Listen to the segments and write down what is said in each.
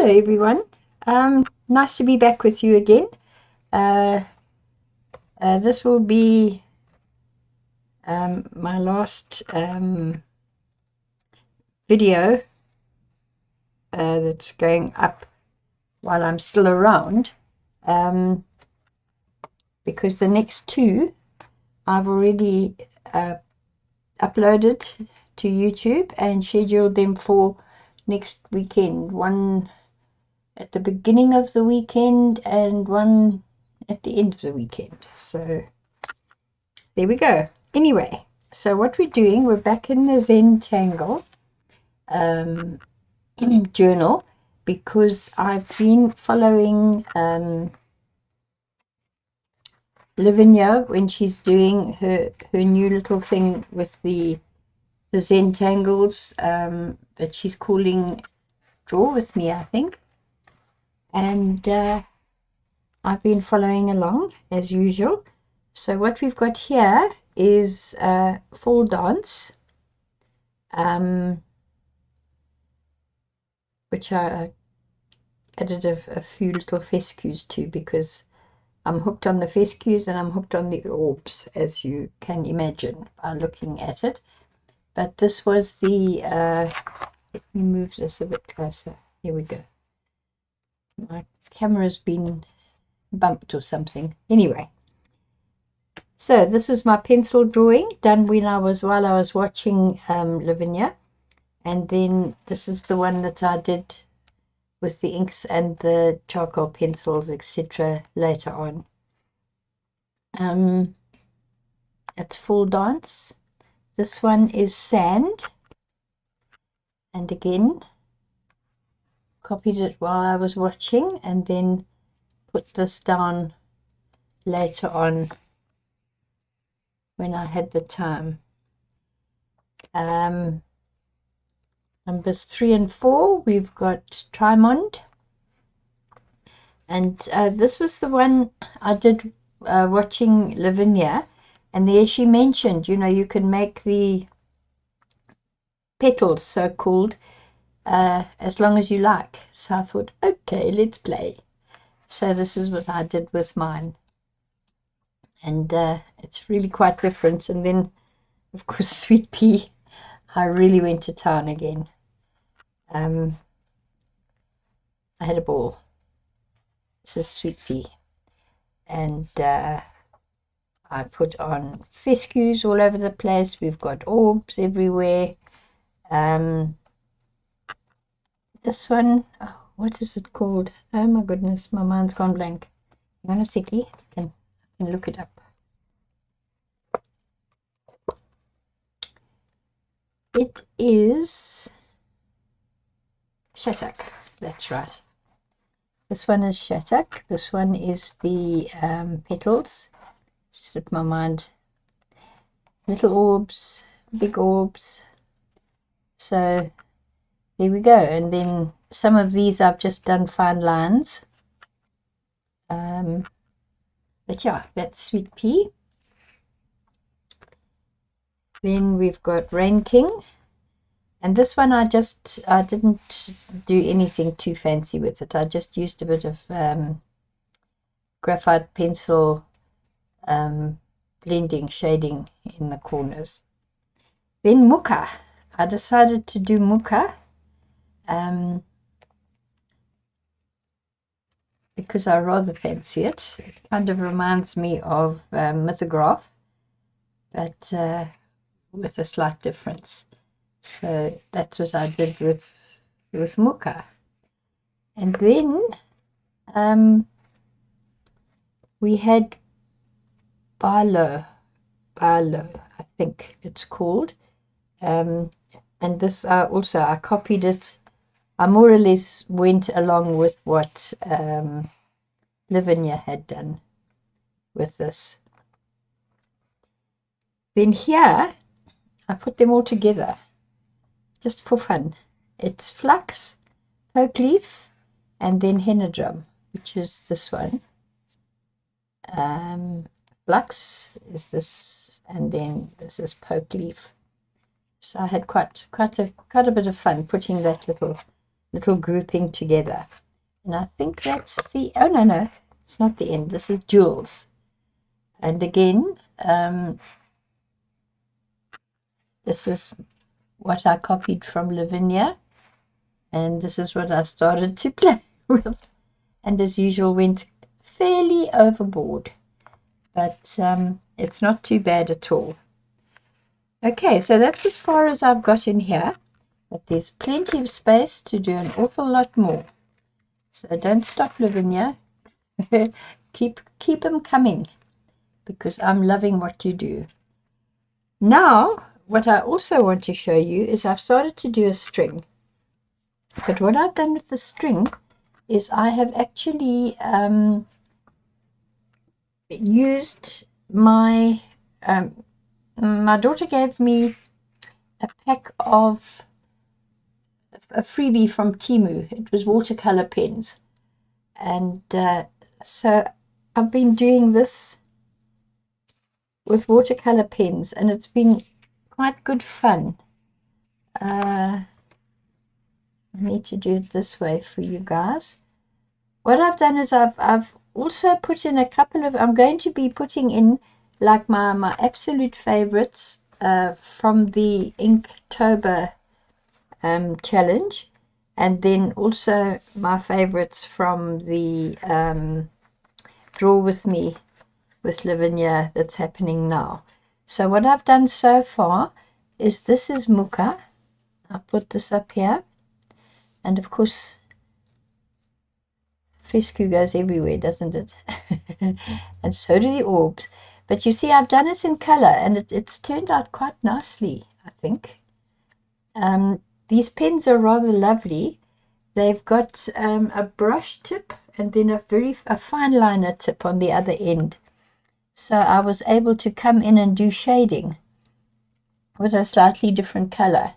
Hello everyone. Nice to be back with you again. This will be my last video that's going up while I'm still around, because the next two I've already uploaded to YouTube and scheduled them for next weekend. One at the beginning of the weekend and one at the end of the weekend. So there we go. Anyway, so what we're doing, we're back in the Zentangle journal, because I've been following Lavinia when she's doing her new little thing with the Zentangles that she's calling Draw With Me, I think. And I've been following along as usual. So what we've got here is Fall Dance, which I added a few little fescues to, because I'm hooked on the fescues and I'm hooked on the orbs, as you can imagine by looking at it. But this was the, let me move this a bit closer. Here we go. My camera's been bumped or something. Anyway, so this is my pencil drawing done while I was watching Lavinia, and then this is the one that I did with the inks and the charcoal pencils, etc. later on. It's Fall Dance. This one is Sand, and again copied it while I was watching and then put this down later on when I had the time. Numbers 3 and 4, we've got Trimond, and this was the one I did watching Lavinia, and there she mentioned, you know, you can make the petals, so-called, as long as you like. So I thought, okay, let's play. So this is what I did with mine, and it's really quite different. And then, of course, Sweet Pea, I really went to town again. I had a ball. This is Sweet Pea, and I put on fescues all over the place. We've got orbs everywhere. This one, oh, what is it called? Oh my goodness, my mind's gone blank. Hang on a seckie, I can look it up. It is Shattuck, that's right. This one is Shattuck. This one is the petals. Slipped my mind. Little orbs, big orbs. So there we go. And then some of these I've just done fine lines. But yeah, that's Sweet Pea. Then we've got Rain King. And this one I didn't do anything too fancy with it. I just used a bit of graphite pencil blending, shading in the corners. Then Muka. I decided to do Muka because I rather fancy it. It kind of reminds me of Mythograph, but with a slight difference. So that's what I did with Muka. And then we had Barlow, I think it's called. And this I copied it. I more or less went along with what Lavinia had done with this. Then here I put them all together just for fun. It's Flux, Poke Leaf, and then Henna Drum, which is this one. Flux is this, and then this is Poke Leaf. So I had quite a bit of fun putting that little little grouping together. And I think that's the, oh no, it's not the end. This is jewels. And again, this was what I copied from Lavinia, and this is what I started to play with, and as usual went fairly overboard, but it's not too bad at all. Okay, so that's as far as I've got in here, but there's plenty of space to do an awful lot more. So don't stop, Lavinia. keep them coming, because I'm loving what you do. Now, what I also want to show you is I've started to do a string. But what I've done with the string is I have actually used my, my daughter gave me a pack of a freebie from Temu. It was watercolor pens. And so I've been doing this with watercolor pens, and it's been quite good fun. I need to do it this way for you guys. What I've done is I've also put in a couple of, I'm going to be putting in like my absolute favorites from the Inktober challenge, and then also my favorites from the Draw With Me with Lavinia that's happening now. So what I've done so far is, this is Muka. I'll put this up here, and of course fescue goes everywhere, doesn't it? And so do the orbs. But you see, I've done it in color, and it's turned out quite nicely, I think. These pens are rather lovely. They've got a brush tip and then a fine liner tip on the other end. So I was able to come in and do shading with a slightly different color,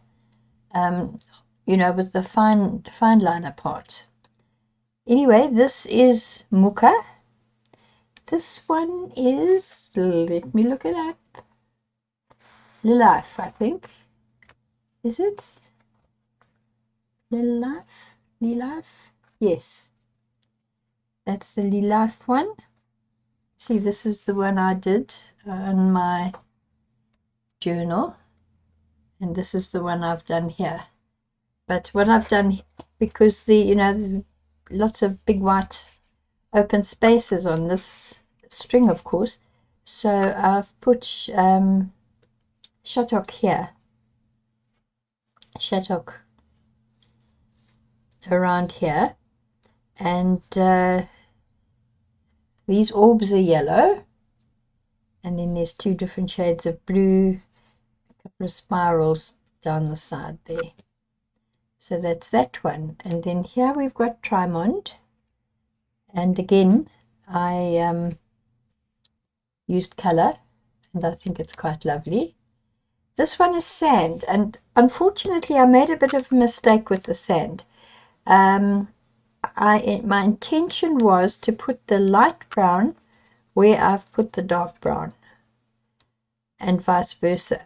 you know, with the fine liner part. Anyway, this is Muka. This one is, let me look it up, Life, I think. Is it? Life? Yes. That's the Life one. See, this is the one I did on my journal. And this is the one I've done here. But what I've done, because there's lots of big white open spaces on this string, of course, so I've put shattock here, shattock around here, and these orbs are yellow, and then there's two different shades of blue, a couple of spirals down the side there. So that's that one. And then here we've got Trimond, and again I used color, and I think it's quite lovely. This one is sand, and unfortunately I made a bit of a mistake with the sand. My intention was to put the light brown where I've put the dark brown, and vice versa,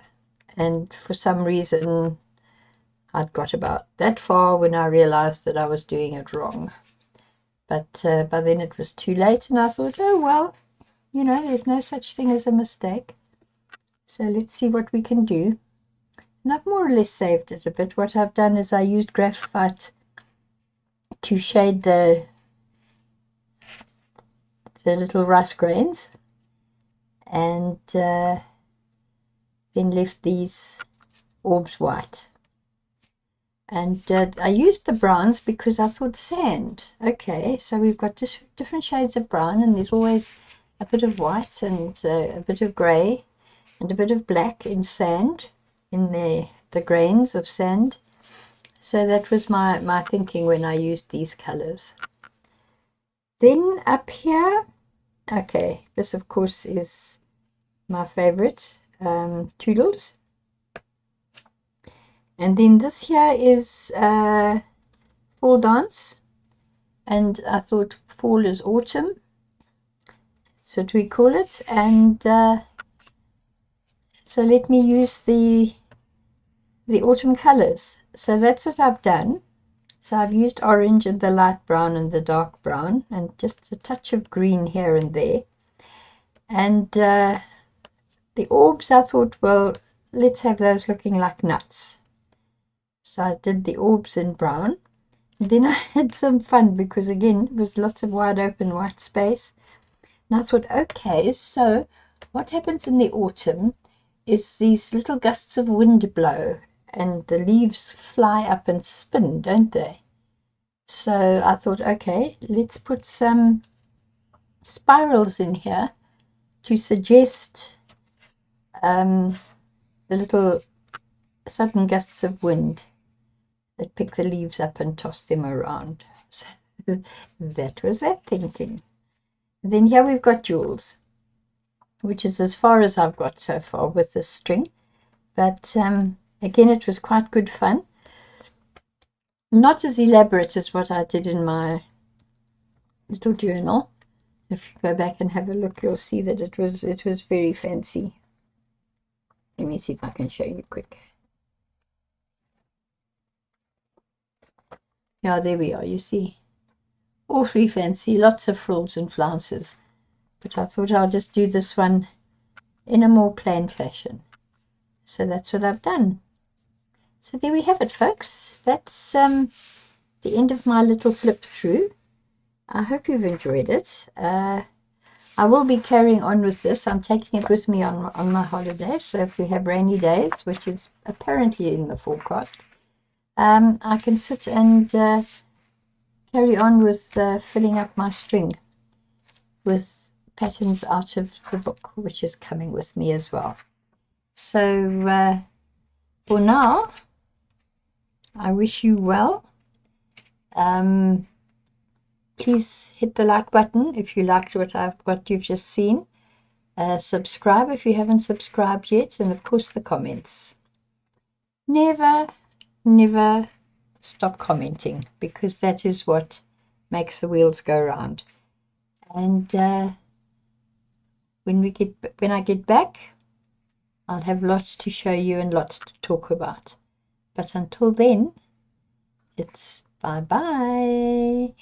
and for some reason I'd got about that far when I realized that I was doing it wrong. But by then it was too late, and I thought, oh well, there's no such thing as a mistake. So let's see what we can do. And I've more or less saved it a bit. What I've done is I used graphite to shade the little rice grains, and then left these orbs white. And I used the browns because I thought sand. Okay, so we've got different shades of brown, and there's always a bit of white and a bit of grey and a bit of black in sand, in the grains of sand. So that was my thinking when I used these colors. Then up here, okay, this of course is my favorite, Toodles. And then this here is Fall Dance, and I thought fall is autumn, so we call it. And so let me use the autumn colors. So that's what I've done. So I've used orange and the light brown and the dark brown, and just a touch of green here and there. And the orbs, I thought, well, let's have those looking like nuts. So I did the orbs in brown. And then I had some fun because, again, it was lots of wide open white space. And I thought, okay, so what happens in the autumn is these little gusts of wind blow and the leaves fly up and spin, don't they? So I thought, okay, let's put some spirals in here to suggest the little sudden gusts of wind that pick the leaves up and toss them around. So that was that thinking. And then here we've got jewels, which is as far as I've got so far with this string. But again, it was quite good fun. Not as elaborate as what I did in my little journal. If you go back and have a look, you'll see that it was very fancy. Let me see if I can show you quick. Yeah, there we are, you see. Awfully fancy, lots of frills and flounces. But I thought I'll just do this one in a more plain fashion. So that's what I've done. So there we have it, folks. That's the end of my little flip through. I hope you've enjoyed it. I will be carrying on with this. I'm taking it with me on my holiday. So if we have rainy days, which is apparently in the forecast, I can sit and carry on with filling up my string with patterns out of the book, which is coming with me as well. So for now, I wish you well. Please hit the like button if you liked what you've just seen. Subscribe if you haven't subscribed yet, and of course the comments. Never stop commenting, because that is what makes the wheels go round. And when I get back, I'll have lots to show you and lots to talk about. But until then, it's bye-bye.